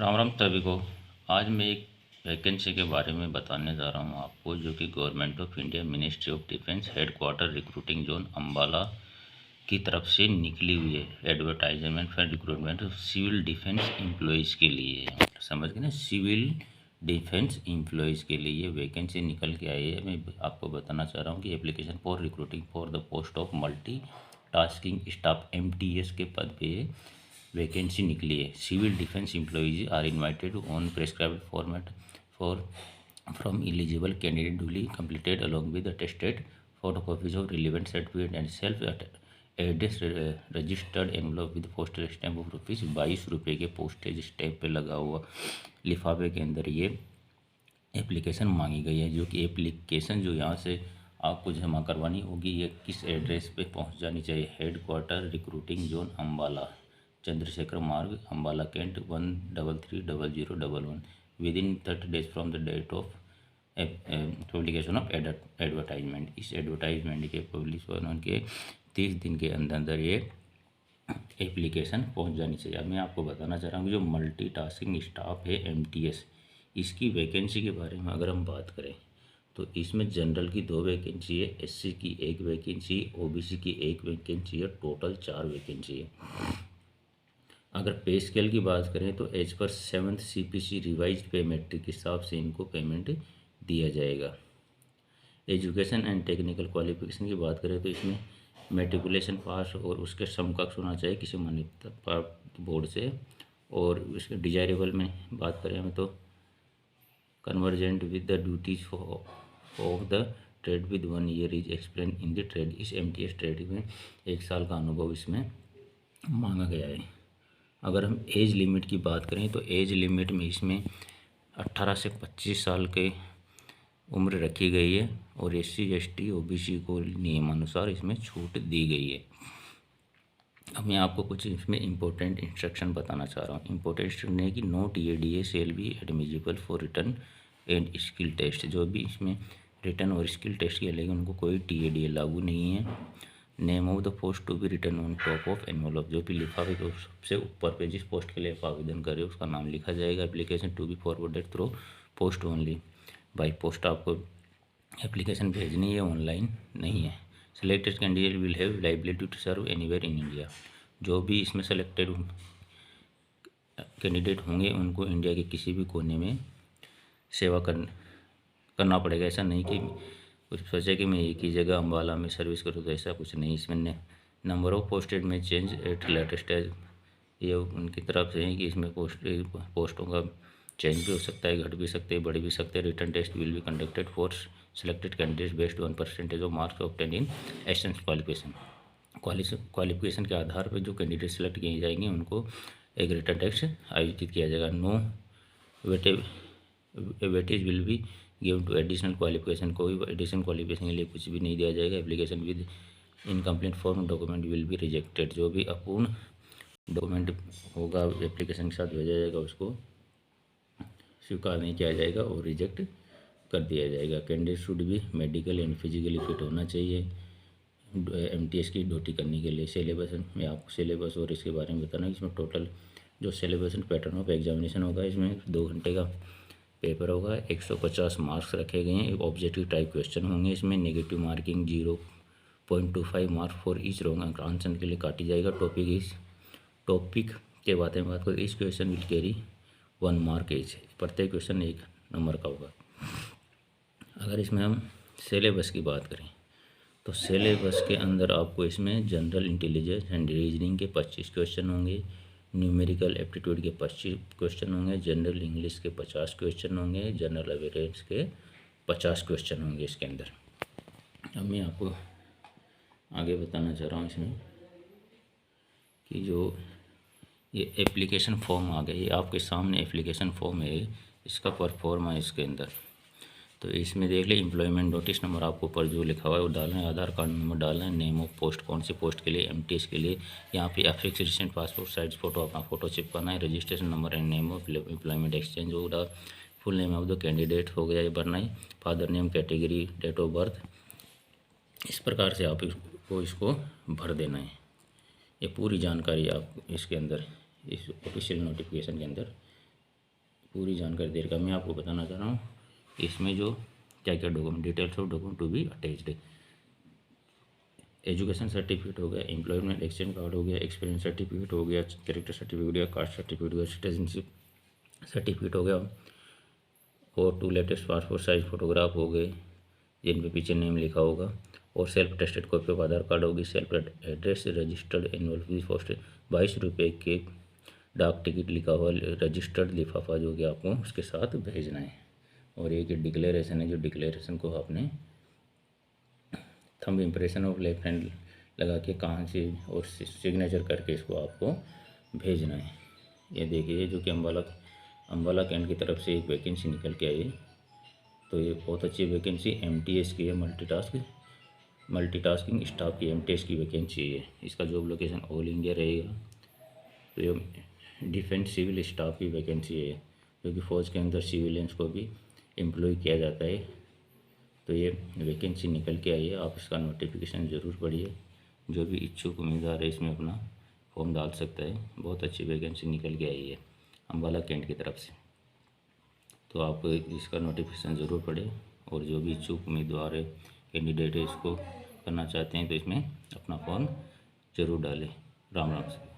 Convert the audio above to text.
राम राम सभी को। आज मैं एक वैकेंसी के बारे में बताने जा रहा हूं आपको, जो कि government of India ministry of defence headquarter recruiting zone Ambala की तरफ से निकली हुई है। Advertisement for recruitment of civil defence employees के लिए है। समझ गए ना, सिविल डिफेंस एम्प्लॉयज़ के लिए वैकेंसी निकल के आई है। मैं आपको बताना चाह रहा हूँ कि application for recruiting for the post of multi tasking staff MTS के पद पे वैकेंसी निकली है। Civil defence employees are invited on prescribed format for from eligible candidate duly completed along with attested photocopies of relevant certificate and self address registered envelope with postal stamp of ₹22 के postage stamp पे लगा हुआ लिफाफे के अंदर ये application मांगी गई है। जो कि एप्लीकेशन जो यहाँ से आपको जमा करवानी होगी, ये किस एड्रेस पे पहुँच जानी चाहिए? Headquarter recruiting zone Ambala, Chandrashekhar Marg, Ambala Cantt 1330011 within 30 days from the date of publication of advertisement. इस एडवर्टाइजमेंट के पब्लिश होने के 30 दिन के अंदर अंदर ये एप्लीकेशन पहुंच जानी चाहिए। अब मैं आपको बताना चाह रहा हूँ कि जो मल्टीटास्किंग स्टाफ है MTS, इसकी वैकेंसी के बारे में अगर हम बात करें तो इसमें जनरल की 2 वैकेंसी है, SC की 1 वैकेंसी, OBC की 1 वैकेंसी है, टोटल 4 वैकेंसी है। अगर पे स्केल की बात करें तो as per 7th CPC revised पे मेट्रिक के हिसाब से इनको पेमेंट दिया जाएगा। एजुकेशन एंड टेक्निकल क्वालिफिकेशन की बात करें तो इसमें मेट्रिकुलेशन पास और उसके समकक्ष होना चाहिए किसी मान्यता बोर्ड से। और उसके डिजायरेबल में बात करें हमें तो convergent with the duties of the trade with 1 year is explain in the trade. इस MTS ट्रेड में 1 साल का अनुभव इसमें मांगा गया है। अगर हम एज लिमिट की बात करें तो एज लिमिट में इसमें 18 से 25 साल के उम्र रखी गई है और SC ST OBC को नियमानुसार इसमें छूट दी गई है। अब मैं आपको कुछ इसमें इम्पोर्टेंट इंस्ट्रक्शन बताना चाह रहा हूँ। इम्पोर्टेंट इंस्ट्रक्शन है कि no TADA shall be admissible for written and skill test. जो भी इसमें रिटर्न और स्किल टेस्ट किया, लेकिन उनको कोई TADA लागू नहीं है। Name of the post to be written on top of envelope. जो भी लिफाफे के सबसे ऊपर पे जिस पोस्ट के लिए आप आवेदन करें उसका नाम लिखा जाएगा। Application to be forwarded through post only. By post आपको एप्लीकेशन भेजनी है, ऑनलाइन नहीं है। Selected candidate will have liability to serve anywhere in India. जो भी इसमें सेलेक्टेड कैंडिडेट होंगे उनको इंडिया के किसी भी कोने में सेवा करना पड़ेगा। ऐसा नहीं कि कुछ सोचे कि मैं एक ही जगह अम्बाला में सर्विस करूँ, तो ऐसा कुछ नहीं। इसमें नंबर ऑफ पोस्टेड में चेंज एट लेटेस्ट एज, ये उनकी तरफ से है कि इसमें पोस्टों का चेंज भी हो सकता है, घट भी सकते हैं, बढ़ भी सकते हैं। Written test will be conducted for selected candidates based on % of marks obtain in essential qualification. Qualification के आधार पर जो कैंडिडेट सेलेक्ट किए जाएंगे उनको एक रिटर्न टेस्ट आयोजित किया जाएगा। No weightage will be given to additional qualification. कोई एडिशनल क्वालिफिकेशन के लिए कुछ भी नहीं दिया जाएगा। Application with incomplete form document will be rejected. जो भी अपूर्ण डॉक्यूमेंट होगा एप्लीकेशन के साथ भेजा जाएगा उसको स्वीकार नहीं किया जाएगा और रिजेक्ट कर दिया जाएगा। कैंडिडेट शुड भी मेडिकल एंड फिजिकली फिट होना चाहिए MTS की ड्यूटी करने के लिए। सिलेबस में आपको सिलेबस और इसके बारे में बताना है। इसमें टोटल जो syllabus and pattern of examination होगा, इसमें 2 घंटे का पेपर होगा। 150 मार्क्स रखे गए हैं। ऑब्जेक्टिव टाइप क्वेश्चन होंगे। इसमें negative marking 0.25 mark for each wrong answer के लिए काटी जाएगा। टॉपिक के बारे में बात करें, इस question will carry 1 mark H. प्रत्येक क्वेश्चन 1 नंबर का होगा। अगर इसमें हम सिलेबस की बात करें तो सिलेबस के अंदर आपको इसमें जनरल इंटेलिजेंस एंड रीजनिंग के 25 क्वेश्चन होंगे, न्यूमेरिकल एप्टीट्यूड के 25 क्वेश्चन होंगे, जनरल इंग्लिश के 50 क्वेश्चन होंगे, जनरल अवेयरनेस के 50 क्वेश्चन होंगे इसके अंदर। अब मैं आपको आगे बताना चाह रहा हूँ इसमें कि जो ये एप्लीकेशन फॉर्म आ गया, ये आपके सामने एप्लीकेशन फॉर्म है, इसका परफॉर्मा है इसके अंदर। तो इसमें देख ले, एम्प्लॉयमेंट नोटिस नंबर आपको ऊपर जो लिखा हुआ है वो डालना है, आधार कार्ड नंबर डालना है, नेम ऑफ पोस्ट कौन सी पोस्ट के लिए, MTS के लिए, यहाँ पे affix recent passport size photo अपना फ़ोटो चिपकाना है, registration number and name of employment exchange होगा, full name of the candidate हो गया, ये भरना है, father name, category, date of birth. इस प्रकार से आप इसको भर देना है। ये पूरी जानकारी आप इसके अंदर इस ऑफिशियल नोटिफिकेशन के अंदर पूरी जानकारी दे रखा है। मैं आपको बताना चाह रहा हूँ इसमें जो क्या क्या document, details of document to be attached. Education certificate हो गया, एम्प्लॉयमेंट एक्सचेंज कार्ड हो गया, एक्सपीरियंस सर्टिफिकेट हो गया, कैरेक्टर सर्टिफिकेट हो गया, कास्ट सर्टिफिकेट हो गया, सिटीजनशिप सर्टिफिकेट हो गया, और 2 लेटेस्ट पासपोर्ट साइज फ़ोटोग्राफ हो गए जिन पे पीछे नेम लिखा होगा, और self tested copy of Aadhaar card होगी, self address registered annual fees posted 22 रुपये के डाक टिकट लिखा हुआ रजिस्टर्ड लिफाफा जो कि आपको उसके साथ भेजना है, और एक डिक्लेरेशन है जो डिक्लेरेशन को आपने thumb impression of left hand लगा के कहाँ से और सिग्नेचर करके इसको आपको भेजना है। ये देखिए जो कि अम्बाला कैंट की तरफ से एक वैकेंसी निकल के आई है, तो ये बहुत अच्छी वैकेंसी MTS की है, मल्टीटास्किंग स्टाफ की MTS की वैकेंसी है। इसका जॉब लोकेशन ऑल इंडिया रहेगा। तो ये डिफेंस सिविल स्टाफ की वैकेंसी है, जो कि फ़ौज के अंदर सिविलियंस को भी एम्प्लॉय किया जाता है। तो ये वैकेंसी निकल के आई है, आप इसका नोटिफिकेशन ज़रूर पढ़िए। जो भी इच्छुक उम्मीदवार है इसमें अपना फॉर्म डाल सकता है। बहुत अच्छी वैकेंसी निकल के आई है अम्बाला कैंट की तरफ से। तो आप इसका नोटिफिकेशन ज़रूर पढ़ें, और जो भी इच्छुक उम्मीदवार है, कैंडिडेट है, इसको करना चाहते हैं तो इसमें अपना फॉर्म ज़रूर डालें। राम राम से।